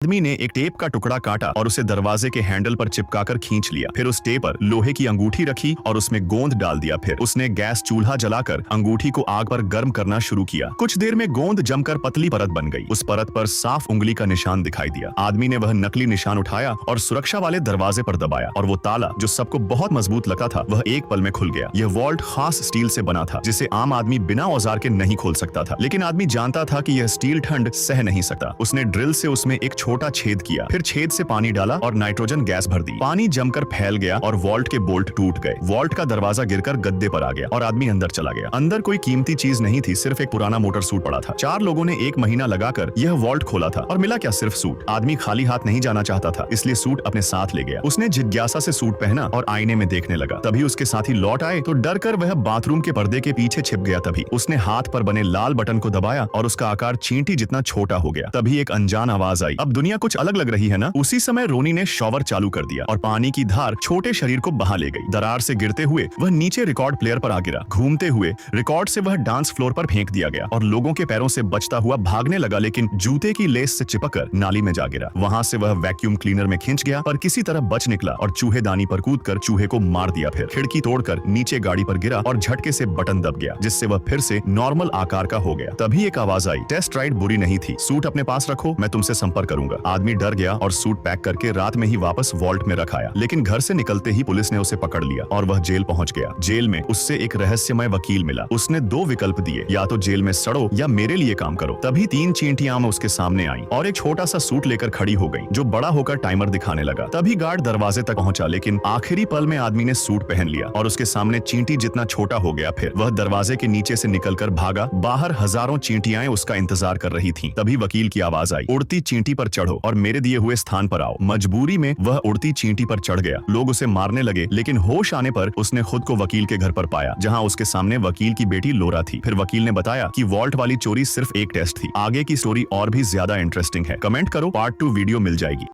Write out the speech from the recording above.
आदमी ने एक टेप का टुकड़ा काटा और उसे दरवाजे के हैंडल पर चिपकाकर खींच लिया। फिर उस टेप पर लोहे की अंगूठी रखी और उसमें गोंद डाल दिया। फिर उसने गैस चूल्हा जलाकर अंगूठी को आग पर गर्म करना शुरू किया। कुछ देर में गोंद जमकर पतली परत बन गई। उस परत पर साफ उंगली का निशान दिखाई दिया। आदमी ने वह नकली निशान उठाया और सुरक्षा वाले दरवाजे पर दबाया और वो ताला जो सबको बहुत मजबूत लगा था वह एक पल में खुल गया। यह वॉल्ट खास स्टील से बना था जिसे आम आदमी बिना औजार के नहीं खोल सकता था, लेकिन आदमी जानता था कि यह स्टील ठंड सह नहीं सकता। उसने ड्रिल से उसमें एक छोटा छेद किया, फिर छेद से पानी डाला और नाइट्रोजन गैस भर दी। पानी जमकर फैल गया और वॉल्ट के बोल्ट टूट गए। वॉल्ट का दरवाजा गिरकर गद्दे पर आ गया और आदमी अंदर चला गया। अंदर कोई कीमती चीज नहीं थी, सिर्फ एक पुराना मोटर सूट पड़ा था। 4 लोगों ने 1 महीना लगाकर यह वॉल्ट खोला था और मिला क्या, सिर्फ सूट। आदमी खाली हाथ नहीं जाना चाहता था, इसलिए सूट अपने साथ ले गया। उसने जिज्ञासा से सूट पहना और आईने में देखने लगा। तभी उसके साथी लौट आए तो डर कर वह बाथरूम के पर्दे के पीछे छिप गया। तभी उसने हाथ पर बने लाल बटन को दबाया और उसका आकार चींटी जितना छोटा हो गया। तभी एक अनजान आवाज आई, अब दुनिया कुछ अलग लग रही है ना। उसी समय रोनी ने शॉवर चालू कर दिया और पानी की धार छोटे शरीर को बहा ले गई। दरार से गिरते हुए वह नीचे रिकॉर्ड प्लेयर पर आ गिरा। घूमते हुए रिकॉर्ड से वह डांस फ्लोर पर फेंक दिया गया और लोगों के पैरों से बचता हुआ भागने लगा, लेकिन जूते की लेस से चिपककर नाली में जा गिरा। वहां से वह वैक्यूम क्लीनर में खिंच गया पर किसी तरह बच निकला और चूहेदानी पर कूदकर चूहे को मार दिया। फिर खिड़की तोड़कर नीचे गाड़ी पर गिरा और झटके से बटन दब गया, जिससे वह फिर से नॉर्मल आकार का हो गया। तभी एक आवाज आई, टेस्ट राइड बुरी नहीं थी, सूट अपने पास रखो, मैं तुमसे संपर्क करूंगा। आदमी डर गया और सूट पैक करके रात में ही वापस वॉल्ट में रखाया, लेकिन घर से निकलते ही पुलिस ने उसे पकड़ लिया और वह जेल पहुंच गया। जेल में उससे एक रहस्यमय वकील मिला। उसने 2 विकल्प दिए, या तो जेल में सड़ो या मेरे लिए काम करो। तभी 3 चींटियां उसके सामने आई और एक छोटा सा सूट लेकर खड़ी हो गई, जो बड़ा होकर टाइमर दिखाने लगा। तभी गार्ड दरवाजे तक पहुंचा, लेकिन आखिरी पल में आदमी ने सूट पहन लिया और उसके सामने चींटी जितना छोटा हो गया। फिर वह दरवाजे के नीचे से निकलकर भागा। बाहर हजारों चींटियां उसका इंतजार कर रही थीं। तभी वकील की आवाज आई, उड़ती चींटी पर चढ़ो और मेरे दिए हुए स्थान पर आओ। मजबूरी में वह उड़ती चींटी पर चढ़ गया। लोग उसे मारने लगे, लेकिन होश आने पर उसने खुद को वकील के घर पर पाया, जहां उसके सामने वकील की बेटी लोरा थी। फिर वकील ने बताया कि वॉल्ट वाली चोरी सिर्फ एक टेस्ट थी। आगे की स्टोरी और भी ज्यादा इंटरेस्टिंग है। कमेंट करो, पार्ट 2 वीडियो मिल जाएगी।